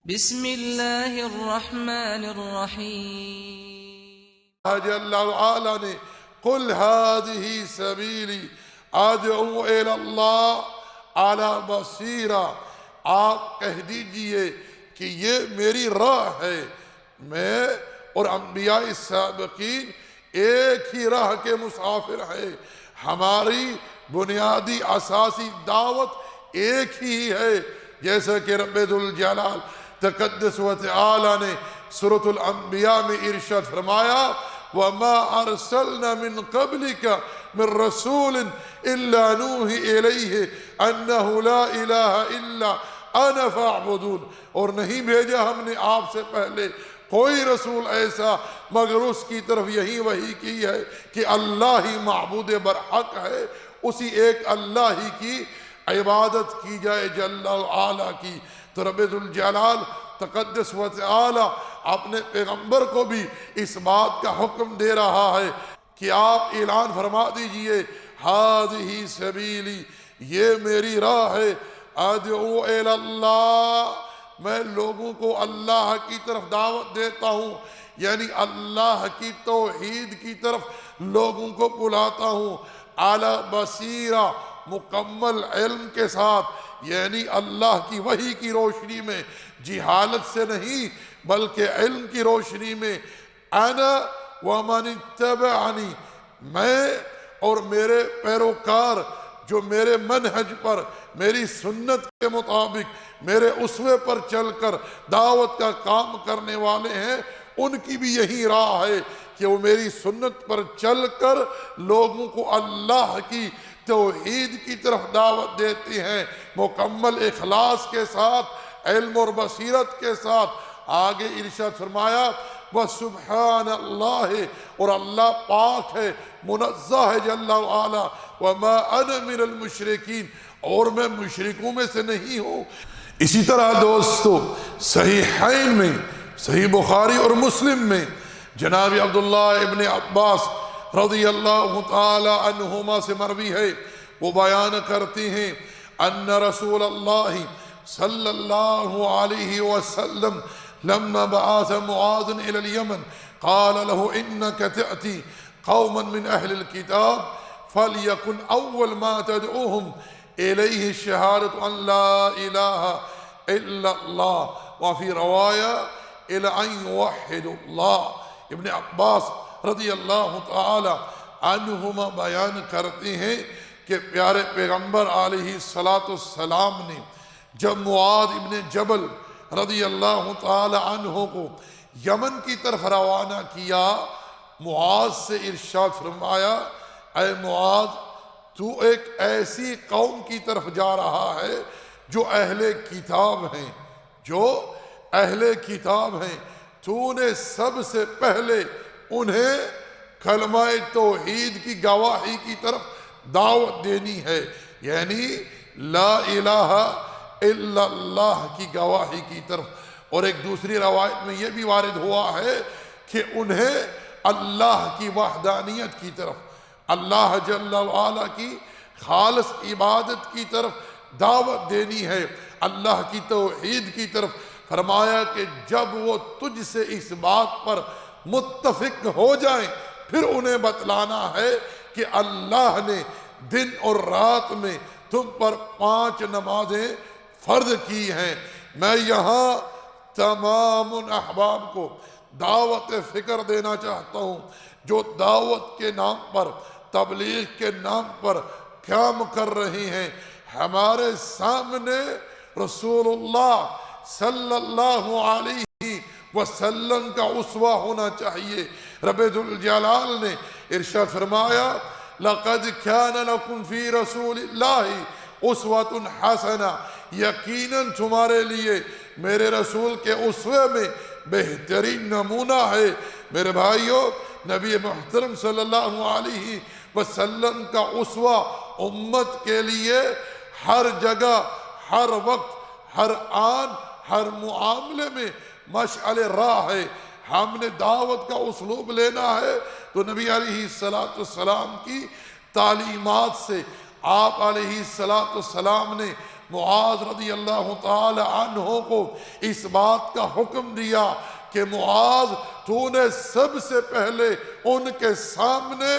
بسم اللہ الرحمن الرحیم۔ جل وعلا نے قل هذه سبیلی ادعو الی اللہ علی بصیرہ، آپ کہہ دیجئے کہ یہ میری راہ ہے، میں اور انبیاء سابقین ایک ہی راہ کے مسافر ہیں، ہماری بنیادی اساسی دعوت ایک ہی ہے، جیسا کہ رب ذوالجلال تقدس و تعالی نے سورۃ الانبیاء میں ارشاد فرمایا وَمَا أَرْسَلْنَا مِن قَبْلِكَ مِن رَسُولٍ إِلَّا نُوحِي إِلَيْهِ أَنَّهُ لَا إِلَهَ إِلَّا أَنَا فَاعْبُدُونِ، اور نہیں بھیجا ہم نے آپ سے پہلے کوئی رسول ایسا مگر اس کی طرف یہی وحی کی ہے کہ اللہ ہی معبود برحق ہے، اسی ایک اللہ ہی کی عبادت کی جائے جل وعلا کی۔ تو رب ذوالجلال تقدس و تعالی اپنے پیغمبر کو بھی اس بات کا حکم دے رہا ہے کہ آپ اعلان فرما دیجئے ہذہ سبیلی، یہ میری راہ ہے، ادعو الی اللہ، میں لوگوں کو اللہ کی طرف دعوت دیتا ہوں، یعنی اللہ کی توحید کی طرف لوگوں کو بلاتا ہوں، اعلی بصیرہ، مکمل علم کے ساتھ، یعنی اللہ کی وحی کی روشنی میں، جہالت سے نہیں بلکہ علم کی روشنی میں، انا ومن اتبعنی، میں اور میرے پیروکار جو میرے منہج پر، میری سنت کے مطابق، میرے اسوے پر چل کر دعوت کا کام کرنے والے ہیں، ان کی بھی یہی راہ ہے کہ وہ میری سنت پر چل کر لوگوں کو اللہ کی توحید کی طرف دعوت دیتے ہیں، مکمل اخلاص کے ساتھ، علم اور بصیرت کے ساتھ۔ آگے ارشاد فرمایا وَسُبْحَانَ اللَّهِ، اور اللہ پاک ہے، منزہ ہے جل وعلا، وَمَا أَنَا مِنَ الْمُشْرِكِينَ، اور میں مشرکوں میں سے نہیں ہوں۔ اسی طرح دوستو صحیحین میں، صحیح بخاری اور مسلم میں جناب عبداللہ ابن عباس رضی اللہ تعالی عنہما سے مروی ہے، وہ بیان کرتے ہیں ان رسول اللہ صلی اللہ علیہ وسلم لما بعث معاذ الى اليمن قال له انك تأتي قوما من اہل الكتاب فليكن اول ما تدعوهم الیہ شہادة ان لا الہ الا اللہ وفي رواية الى ان يوحدوا اللہ۔ ابن عباس رضی اللہ تعالی عنہما بیان کرتے ہیں کہ پیارے پیغمبر علیہ السلام نے جب معاذ ابن جبل رضی اللہ تعالی عنہ کو یمن کی طرف روانہ کیا، معاذ سے ارشاد فرمایا اے معاذ، تو ایک ایسی قوم کی طرف جا رہا ہے جو اہل کتاب ہیں، جو اہل کتاب ہیں، تو نے سب سے پہلے انہیں کلمہ توحید کی گواہی کی طرف دعوت دینی ہے، یعنی لا الہ الا اللہ کی گواہی کی طرف۔ اور ایک دوسری روایت میں یہ بھی وارد ہوا ہے کہ انہیں اللہ کی وحدانیت کی طرف، اللہ جل وعلا کی خالص عبادت کی طرف دعوت دینی ہے، اللہ کی توحید کی طرف۔ فرمایا کہ جب وہ تجھ سے اس بات پر متفق ہو جائیں پھر انہیں بتلانا ہے کہ اللہ نے دن اور رات میں تم پر 5 نمازیں فرض کی ہیں۔ میں یہاں تمام احباب کو دعوت فکر دینا چاہتا ہوں جو دعوت کے نام پر، تبلیغ کے نام پر کام کر رہے ہیں۔ ہمارے سامنے رسول اللہ صلی اللہ علیہ وسلم کا اسوہ ہونا چاہیے۔ رب ذوالجلال نے ارشاد فرمایا لَقَدْ كَانَ لَكُمْ فِي رَسُولِ اللَّهِ أُسْوَةٌ حَسَنَةٌ، یقیناً تمہارے لیے میرے رسول کے اسوے میں بہترین نمونہ ہے۔ میرے بھائیو، نبی محترم صلی اللہ علیہ وسلم کا اسوہ امت کے لیے ہر جگہ، ہر وقت، ہر آن، ہر معاملے میں مشعل راہ ہے۔ ہم نے دعوت کا اسلوب لینا ہے تو نبی علیہ السلام کی تعلیمات سے، آپ علیہ السلام نے معاذ رضی اللہ تعالی عنہ کو اس بات کا حکم دیا کہ معاذ تو نے سب سے پہلے ان کے سامنے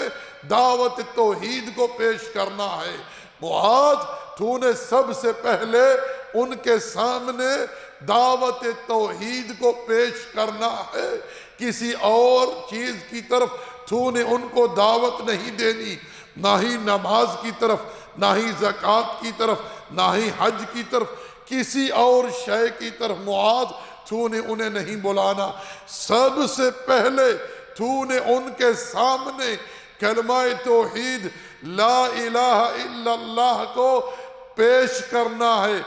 دعوت توحید کو پیش کرنا ہے۔ معاذ تو نے سب سے پہلے ان کے سامنے دعوت توحید کو پیش کرنا ہے، کسی اور چیز کی طرف تو نے ان کو دعوت نہیں دینی، نہ ہی نماز کی طرف، نہ ہی زکوٰۃ کی طرف، نہ ہی حج کی طرف، کسی اور شے کی طرف معاذ تو نے انہیں نہیں بلانا۔ سب سے پہلے تو نے ان کے سامنے کلمہ توحید لا الہ الا اللہ کو پیش کرنا ہے۔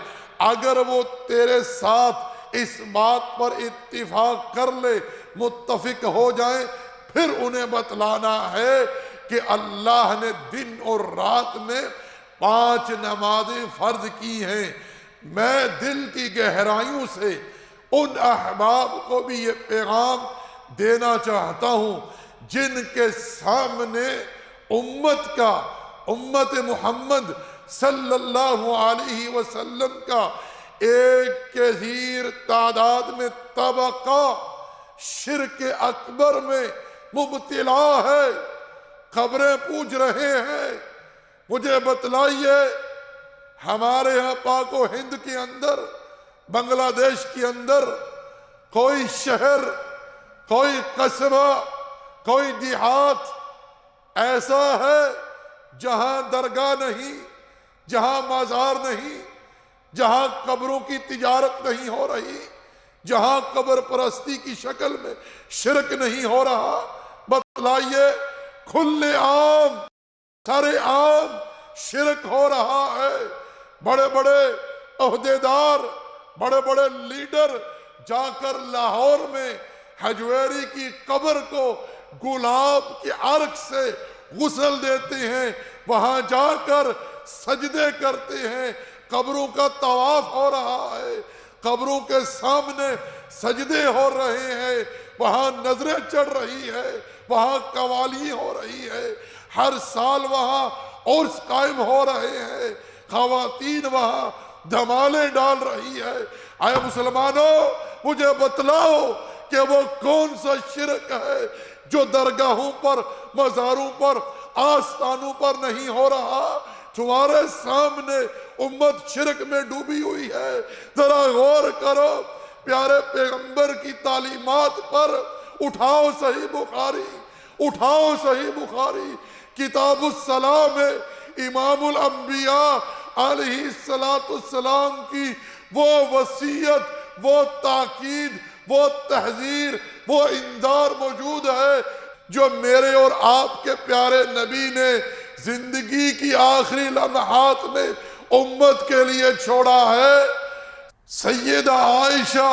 اگر وہ تیرے ساتھ اس بات پر اتفاق کر لے، متفق ہو جائیں، پھر انہیں بتلانا ہے کہ اللہ نے دن اور رات میں 5 نمازیں فرض کی ہیں۔ میں دل کی گہرائیوں سے ان احباب کو بھی یہ پیغام دینا چاہتا ہوں جن کے سامنے امت محمد صلی اللہ علیہ وسلم کا ایک کثیر تعداد میں طبقہ شرک اکبر میں مبتلا ہے۔ خبریں پوچھ رہے ہیں، مجھے بتلائیے ہمارے ہاں پاک و ہند کے اندر، بنگلہ دیش کے اندر کوئی شہر، کوئی قصبہ، کوئی دیہات ایسا ہے جہاں درگاہ نہیں، جہاں مزار نہیں، جہاں قبروں کی تجارت نہیں ہو رہی، جہاں قبر پرستی کی شکل میں شرک نہیں ہو رہا؟ بتلائیے، کھلے عام، سارے عام شرک ہو رہا ہے۔ بڑے بڑے عہدیدار، بڑے بڑے لیڈر جا کر لاہور میں حجویری کی قبر کو گلاب کے عرق سے غسل دیتے ہیں، وہاں جا کر سجدے کرتے ہیں، قبروں کا طواف ہو رہا ہے، قبروں کے سامنے سجدے ہو رہے ہیں، وہاں نظریں چڑھ رہی ہے، وہاں قوالی ہو رہی ہے، ہر سال وہاں عرس قائم ہو رہے ہیں، خواتین وہاں دھمالیں ڈال رہی ہے۔ اے مسلمانوں، مجھے بتلاؤ کہ وہ کون سا شرک ہے جو درگاہوں پر، مزاروں پر، آستانوں پر نہیں ہو رہا؟ تمہارے سامنے امت شرک میں ڈوبی ہوئی ہے، ذرا غور کرو۔ پیارے پیغمبر کی تعلیمات پر اٹھاؤ صحیح بخاری، اٹھاؤ صحیح بخاری، کتاب الصلاۃ میں امام الانبیاء علیہ السلام کی وہ وصیت، وہ تاکید، وہ تحذیر، وہ انذار موجود ہے جو میرے اور آپ کے پیارے نبی نے زندگی کی آخری لمحات میں امت کے لیے چھوڑا ہے۔ سیدہ عائشہ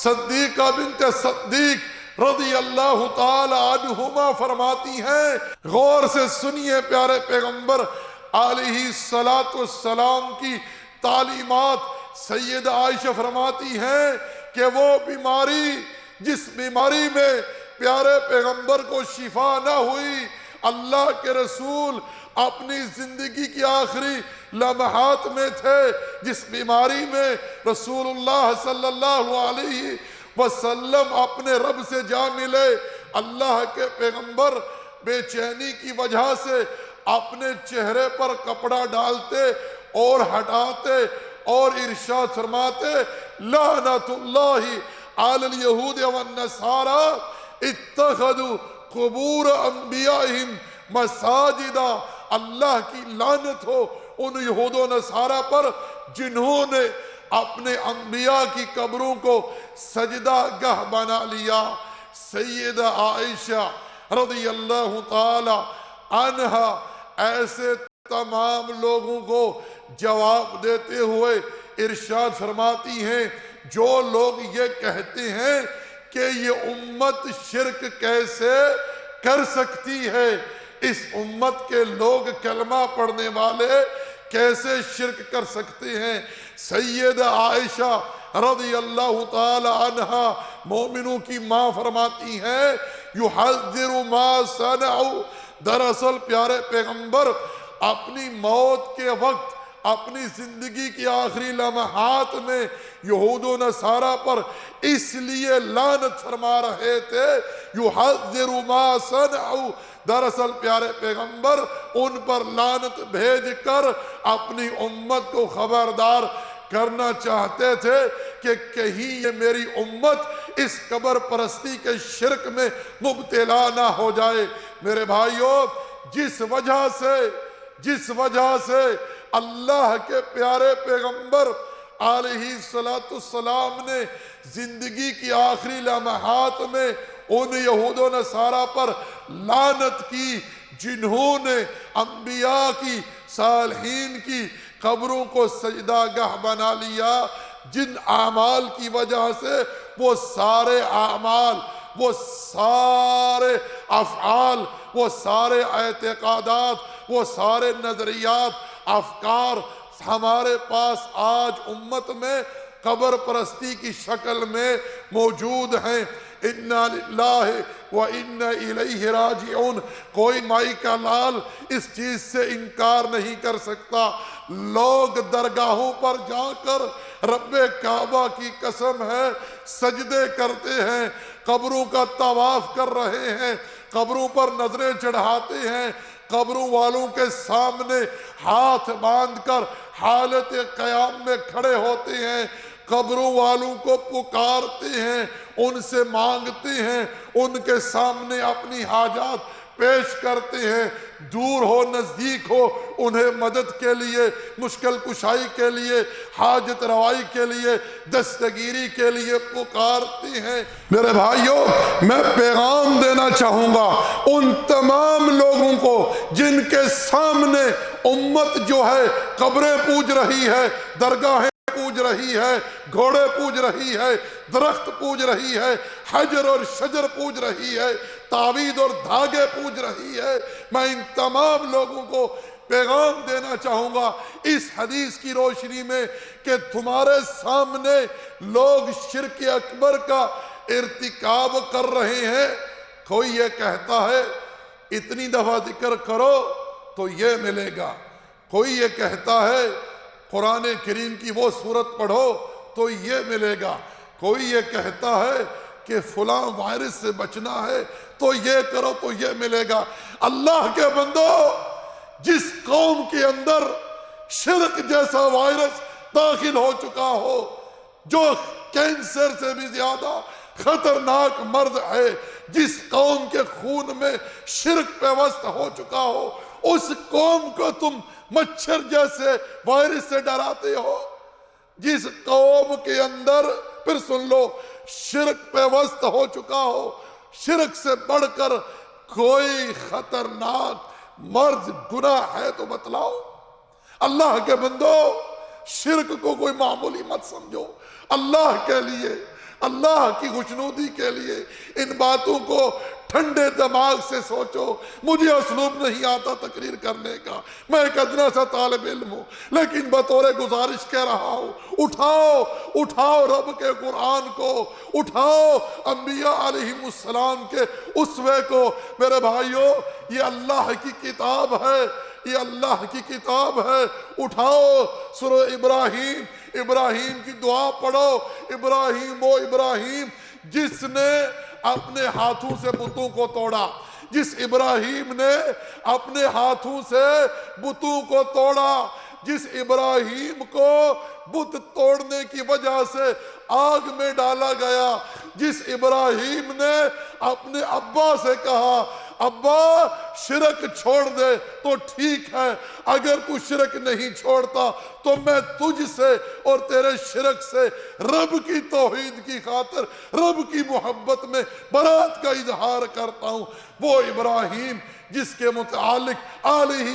صدیقہ بنت صدیق رضی اللہ تعالی عنہما فرماتی ہیں، غور سے سنیے پیارے پیغمبر علیہ السلام کی تعلیمات۔ سیدہ عائشہ فرماتی ہیں کہ وہ بیماری، جس بیماری میں پیارے پیغمبر کو شفا نہ ہوئی، اللہ کے رسول اپنی زندگی کی آخری لمحات میں تھے، جس بیماری میں رسول اللہ صلی اللہ علیہ وسلم اپنے رب سے جا ملے، اللہ کے پیغمبر بے چینی کی وجہ سے اپنے چہرے پر کپڑا ڈالتے اور ہٹاتے اور ارشاد فرماتے، لعنت اللہ علی الیہود والنصارى اتخذوا قبور انبیائہم مساجدا۔ اللہ کی لعنت ہو ان یہود و نصارہ پر جنہوں نے اپنے انبیاء کی قبروں کو سجدہ گاہ بنا لیا۔ سیدہ عائشہ رضی اللہ تعالی عنہا ایسے تمام لوگوں کو جواب دیتے ہوئے ارشاد فرماتی ہیں، جو لوگ یہ کہتے ہیں کہ یہ امت شرک کیسے کر سکتی ہے، اس امت کے لوگ کلمہ پڑھنے والے کیسے شرک کر سکتے ہیں؟ سیدہ عائشہ رضی اللہ تعالی عنہا مومنوں کی ماں فرماتی ہیں، یحذر ما صنعوا، دراصل پیارے پیغمبر اپنی موت کے وقت اپنی زندگی کی آخری لمحات میں یہود و نصارہ پر اس لیے لعنت فرما رہے تھے یحذر ما صنعوا، دراصل پیارے پیغمبر ان پر لعنت بھیج کر اپنی امت کو خبردار کرنا چاہتے تھے کہ کہیں یہ میری امت اس قبر پرستی کے شرک میں مبتلا نہ ہو جائے۔ میرے بھائیوں، جس وجہ سے اللہ کے پیارے پیغمبر علیہ السلام نے زندگی کی آخری لمحات میں ان یہود و نصارہ پر لعنت کی جنہوں نے انبیاء کی، صالحین کی قبروں کو سجدہ گاہ بنا لیا، جن اعمال کی وجہ سے وہ سارے اعمال، وہ سارے افعال، وہ سارے اعتقادات، وہ سارے نظریات، افکار ہمارے پاس آج امت میں قبر پرستی کی شکل میں موجود ہیں۔ اِنَّا لِلَّهِ وَإِنَّا إِلَيْهِ رَاجِعُونَ۔ کوئی مائی کا لال اس چیز سے انکار نہیں کر سکتا۔ لوگ درگاہوں پر جا کر رب کعبہ کی قسم ہے سجدے کرتے ہیں، قبروں کا طواف کر رہے ہیں، قبروں پر نظریں چڑھاتے ہیں، قبروں والوں کے سامنے ہاتھ باندھ کر حالت قیام میں کھڑے ہوتے ہیں، قبروں والوں کو پکارتے ہیں، ان سے مانگتے ہیں، ان کے سامنے اپنی حاجات پیش کرتے ہیں، دور ہو نزدیک ہو انہیں مدد کے لیے، مشکل کشائی کے لیے، حاجت روائی کے لیے، دستگیری کے لیے پکارتے ہیں۔ میرے بھائیوں، میں پیغام دینا چاہوں گا ان تمام لوگوں کو جن کے سامنے امت جو ہے قبریں پوج رہی ہے، درگاہیں پوج رہی ہے، گھوڑے پوج رہی ہے، درخت پوج رہی ہے، حجر اور شجر پوج رہی ہے، تعویذ اور دھاگے پوج رہی ہے، میں ان تمام لوگوں کو پیغام دینا چاہوں گا اس حدیث کی روشنی میں کہ تمہارے سامنے لوگ شرک اکبر کا ارتکاب کر رہے ہیں۔ کوئی یہ کہتا ہے اتنی دفعہ ذکر کرو تو یہ ملے گا، کوئی یہ کہتا ہے قرآن کریم کی وہ سورت پڑھو تو یہ ملے گا، کوئی یہ کہتا ہے کہ فلاں وائرس سے بچنا ہے تو یہ کرو تو یہ ملے گا۔ اللہ کے بندو، جس قوم کے اندر شرک جیسا وائرس داخل ہو چکا ہو، جو کینسر سے بھی زیادہ خطرناک مرض ہے، جس قوم کے خون میں شرک پیوست ہو چکا ہو، اس قوم کو تم مچھر جیسے وائرس سے ڈراتے ہو۔ جس قوم کے اندر، پھر سن لو، شرک پیوست ہو چکا ہو، شرک سے بڑھ کر کوئی خطرناک مرض گناہ ہے تو بتلاؤ۔ اللہ کے بندو، شرک کو کوئی معمولی مت سمجھو، اللہ کے لیے، اللہ کی خوشنودی کے لیے ان باتوں کو ٹھنڈے دماغ سے سوچو۔ مجھے اسلوب نہیں آتا تقریر کرنے کا، میں ایک ادنا سا طالب علم ہوں، لیکن بطور گزارش کہہ رہا ہوں، اٹھاؤ رب کے قرآن کو، اٹھاؤ انبیاء علیہم السلام کے اسوے کو۔ میرے بھائیوں، یہ اللہ کی کتاب ہے، یہ اللہ کی کتاب ہے۔ اٹھاؤ سورہ ابراہیم کی دعا پڑھو۔ ابراہیم، وہ ابراہیم جس نے اپنے ہاتھوں سے بتوں کو توڑا، جس ابراہیم نے اپنے ہاتھوں سے بتوں کو توڑا، جس ابراہیم کو بت توڑنے کی وجہ سے آگ میں ڈالا گیا، جس ابراہیم نے اپنے ابا سے کہا ابا شرک چھوڑ دے تو ٹھیک ہے، اگر تو شرک نہیں چھوڑتا تو میں تجھ سے اور تیرے شرک سے رب کی توحید کی خاطر، رب کی محبت میں برات کا اظہار کرتا ہوں۔ وہ ابراہیم جس کے متعلق علیہ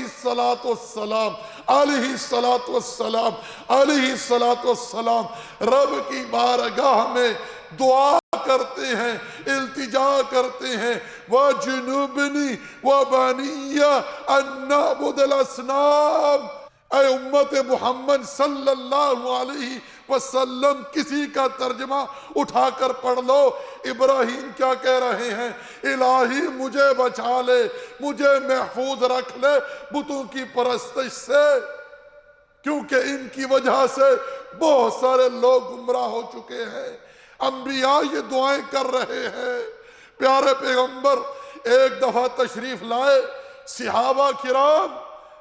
السلام رب کی بارگاہ میں دعا کرتے ہیں، التجا کرتے ہیں، وَجُنُوبْنِي وَبَنِيَّ أَن نَعْبُدَ الْأَصْنَامَ۔ اے امت محمد صلی اللہ علیہ وسلم، کسی کا ترجمہ اٹھا کر پڑھ لو۔ ابراہیم کیا کہہ رہے ہیں؟ الہی مجھے بچا لے، مجھے محفوظ رکھ لے بتوں کی پرستش سے۔ کیونکہ ان کی وجہ سے بہت سارے لوگ گمراہ ہو چکے ہیں۔ انبیاء یہ دعائیں کر رہے ہیں۔ پیارے پیغمبر ایک دفعہ تشریف لائے، صحابہ کرام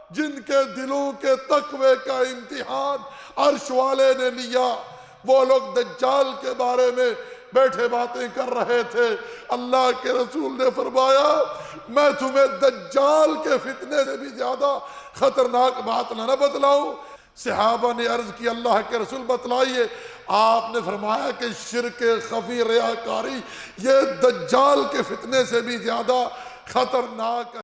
جن کے دلوں کے تقوی کا امتحان عرش والے نے لیا، وہ لوگ دجال کے بارے میں بیٹھے باتیں کر رہے تھے۔ اللہ کے رسول نے فرمایا میں تمہیں دجال کے فتنے سے بھی زیادہ خطرناک بات نہ بتلاؤں؟ صحابہ نے عرض کی اللہ کے رسول بتلائیے۔ آپ نے فرمایا کہ شرک خفی ریاکاری یہ دجال کے فتنے سے بھی زیادہ خطرناک